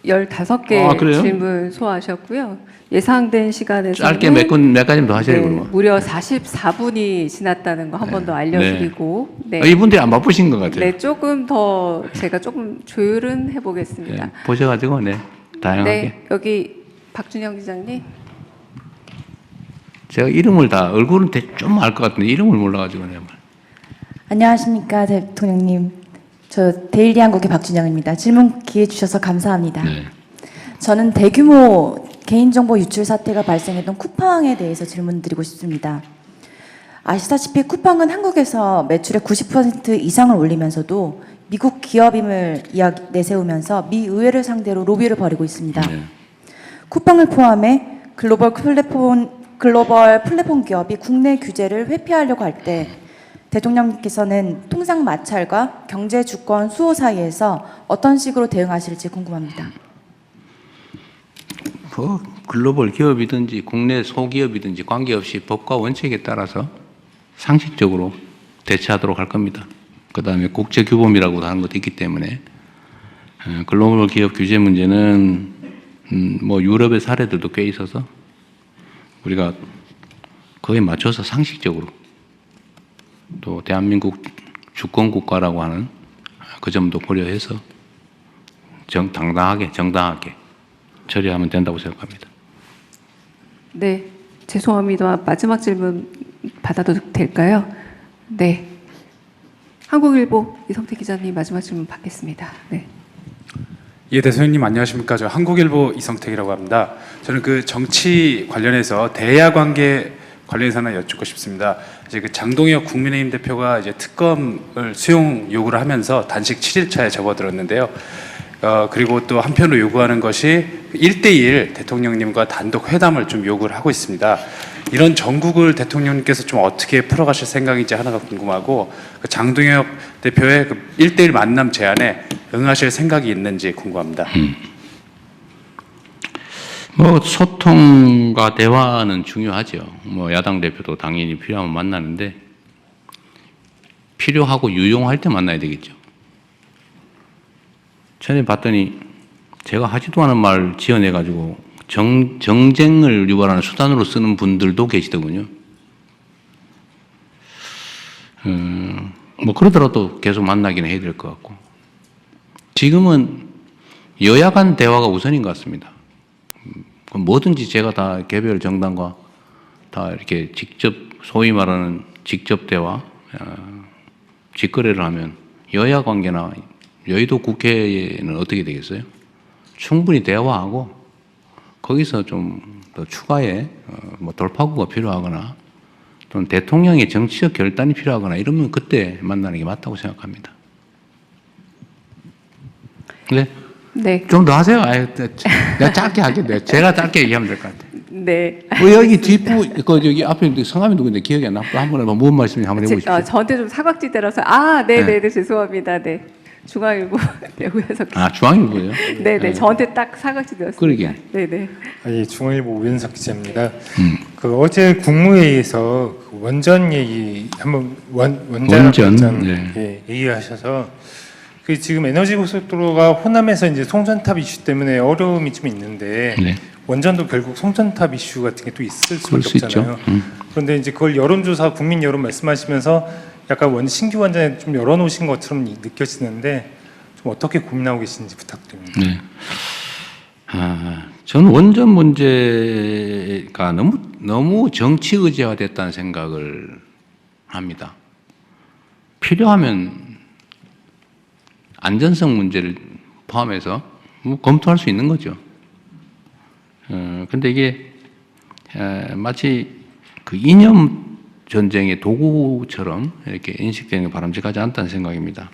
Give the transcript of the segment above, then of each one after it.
15개 질문 소화하셨고요. 예상된 시간에서는 짧게 몇 가지 더 하셔야 되고. 무려 44분이 지났다는 거 한 번 더 알려드리고. 네. 이분들이 안 바쁘신 것 같아요. 네, 조금 더 제가 조금 조율은 해보겠습니다. 네, 보셔가지고 다양하게. 네, 여기 박준영 기자님. 제가 이름을 다 얼굴은 좀 알 것 같은데 이름을 몰라가지고 안녕하십니까 대통령님. 저 데일리 한국의 박준영입니다. 질문 기회 주셔서 감사합니다. 네. 저는 대규모 개인정보 유출 사태가 발생했던 쿠팡에 대해서 질문드리고 싶습니다. 아시다시피 쿠팡은 한국에서 매출의 90% 이상을 올리면서도 미국 기업임을 내세우면서 미 의회를 상대로 로비를 벌이고 있습니다. 네. 쿠팡을 포함해 글로벌 플랫폼 기업이 국내 규제를 회피하려고 할 때 대통령님께서는 통상 마찰과 경제 주권 수호 사이에서 어떤 식으로 대응하실지 궁금합니다. 글로벌 기업이든지 국내 소기업이든지 관계없이 법과 원칙에 따라서 상식적으로 대처하도록 할 겁니다. 그 다음에 국제규범이라고 하는 것도 있기 때문에 글로벌 기업 규제 문제는 유럽의 사례들도 꽤 있어서 우리가 거기에 맞춰서 상식적으로 또 대한민국 주권국가라고 하는 그 점도 고려해서 정당하게 처리하면 된다고 생각합니다. 네, 죄송합니다. 마지막 질문 받아도 될까요? 네, 한국일보 이성택 기자님 마지막 질문 받겠습니다. 네. 예, 대통령님 안녕하십니까? 저 한국일보 이성택이라고 합니다. 저는 그 정치 관련해서 대야 관계 관련해서 하나 여쭙고 싶습니다. 이제 그 장동혁 국민의힘 대표가 이제 특검을 수용 요구를 하면서 단식 7일차에 접어들었는데요. 그리고 또 한편으로 요구하는 것이 1대1 대통령님과 단독 회담을 좀 요구를 하고 있습니다. 이런 정국을 대통령님께서 좀 어떻게 풀어가실 생각인지 하나가 궁금하고, 그 장동혁 대표의 그 1대1 만남 제안에 응하실 생각이 있는지 궁금합니다. 소통과 대화는 중요하죠. 야당 대표도 당연히 필요하면 만나는데 필요하고 유용할 때 만나야 되겠죠. 전에 봤더니 제가 하지도 않은 말 지어내가지고 정쟁을 유발하는 수단으로 쓰는 분들도 계시더군요. 그러더라도 계속 만나기는 해야 될 것 같고, 지금은 여야 간 대화가 우선인 것 같습니다. 뭐든지 제가 다 개별 정당과 다 이렇게 직접 소위 말하는 직접 대화, 직거래를 하면 여야 관계나 여의도 국회에는 어떻게 되겠어요? 충분히 대화하고 거기서 좀 더 추가의 돌파구가 필요하거나 또는 대통령의 정치적 결단이 필요하거나 이러면 그때 만나는 게 맞다고 생각합니다. 네? 네. 좀 더 하세요. 내가 짧게 하겠네. 제가 짧게 얘기하면 될 것 같아요. 네. 여기 여기 앞에 성함이 누군데 기억이 안 나. 한번 무슨 말씀인지 한번 해보십시오. 저한테 좀 사각지대라서 네, 죄송합니다. 네. 중앙일보 우현석 기자. 중앙일보요? 네, 저한테 딱 사각지대였습니다. 그러게. 네. 중앙일보 우현석 기자입니다. 어제 국무회의에서 원전 얘기 한번 원전 얘기하셔서 지금 에너지 고속도로가 호남에서 이제 송전탑 이슈 때문에 어려움이 좀 있는데 원전도 결국 송전탑 이슈 같은 게 또 있을 수밖에 없잖아요. 그런데 이제 그걸 여론조사, 국민 여론 말씀하시면서 약간 신규 원전에 좀 열어놓으신 것처럼 느껴지는데 좀 어떻게 고민하고 계신지 부탁드립니다. 네. 저는 원전 문제가 너무 정치 의제화됐다는 생각을 합니다. 필요하면 안전성 문제를 포함해서 검토할 수 있는 거죠. 근데 이게 마치 그 이념 전쟁의 도구처럼 이렇게 인식되는 게 바람직하지 않다는 생각입니다.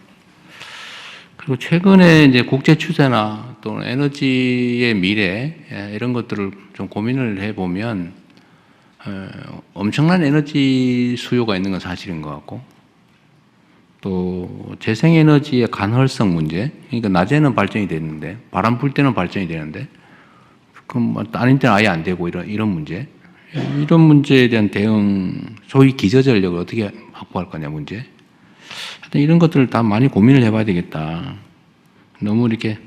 그리고 최근에 이제 국제 추세나 또는 에너지의 미래 이런 것들을 좀 고민을 해보면 엄청난 에너지 수요가 있는 건 사실인 것 같고, 또 재생에너지의 간헐성 문제, 그러니까 낮에는 발전이 되는데 바람 불 때는 발전이 되는데 그럼 아닌 때는 아예 안 되고 이런 문제, 이런 문제에 대한 대응, 소위 기저전력을 어떻게 확보할 거냐 문제, 하여튼 이런 것들을 다 많이 고민을 해봐야 되겠다. 너무 이렇게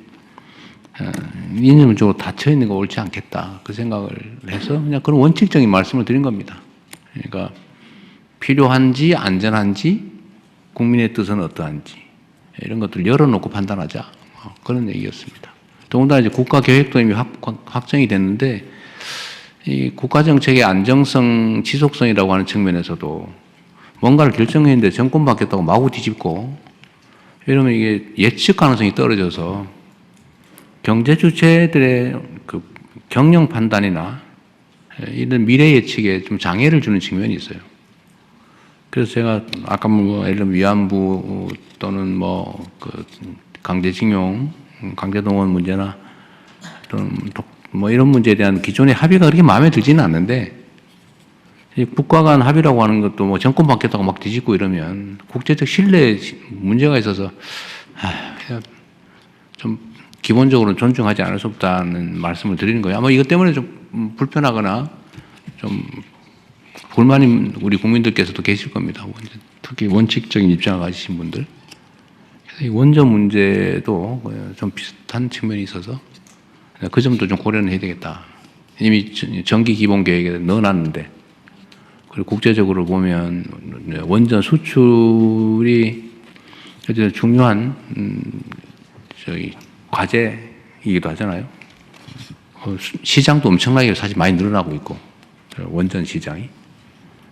이념적으로 닫혀 있는 거 옳지 않겠다 그 생각을 해서 그냥 그런 원칙적인 말씀을 드린 겁니다. 그러니까 필요한지 안전한지 국민의 뜻은 어떠한지 이런 것들 열어놓고 판단하자 그런 얘기였습니다. 더군다나 이제 국가계획도 이미 확정이 됐는데 이 국가정책의 안정성, 지속성이라고 하는 측면에서도 뭔가를 결정했는데 정권 바뀌었다고 마구 뒤집고 이러면 이게 예측 가능성이 떨어져서 경제 주체들의 그 경영 판단이나 이런 미래 예측에 좀 장애를 주는 측면이 있어요. 그래서 제가 아까 뭐 예를 들면 위안부 또는 뭐 그 강제징용, 강제동원 문제나 뭐 이런 문제에 대한 기존의 합의가 그렇게 마음에 들지는 않는데 국가 간 합의라고 하는 것도 뭐 정권 바뀌었다고 막 뒤집고 이러면 국제적 신뢰에 문제가 있어서 좀 기본적으로 존중하지 않을 수 없다는 말씀을 드리는 거예요. 아마 이것 때문에 좀 불편하거나 좀 불만인 우리 국민들께서도 계실 겁니다. 특히 원칙적인 입장을 가지신 분들. 그래서 이 원전 문제도 좀 비슷한 측면이 있어서 그 점도 좀 고려는 해야 되겠다. 이미 정기 기본 계획에 넣어놨는데 그리고 국제적으로 보면 원전 수출이 아주 중요한 저희 과제이기도 하잖아요. 시장도 엄청나게 사실 많이 늘어나고 있고 원전 시장이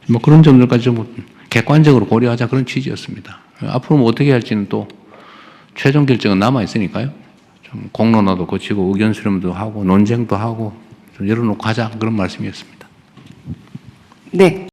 뭐 그런 점들까지 좀 객관적으로 고려하자 그런 취지였습니다. 앞으로 뭐 어떻게 할지는 또 최종 결정은 남아 있으니까요. 좀 공론화도 거치고 의견 수렴도 하고 논쟁도 하고 좀 열어놓고 하자 그런 말씀이었습니다. 네.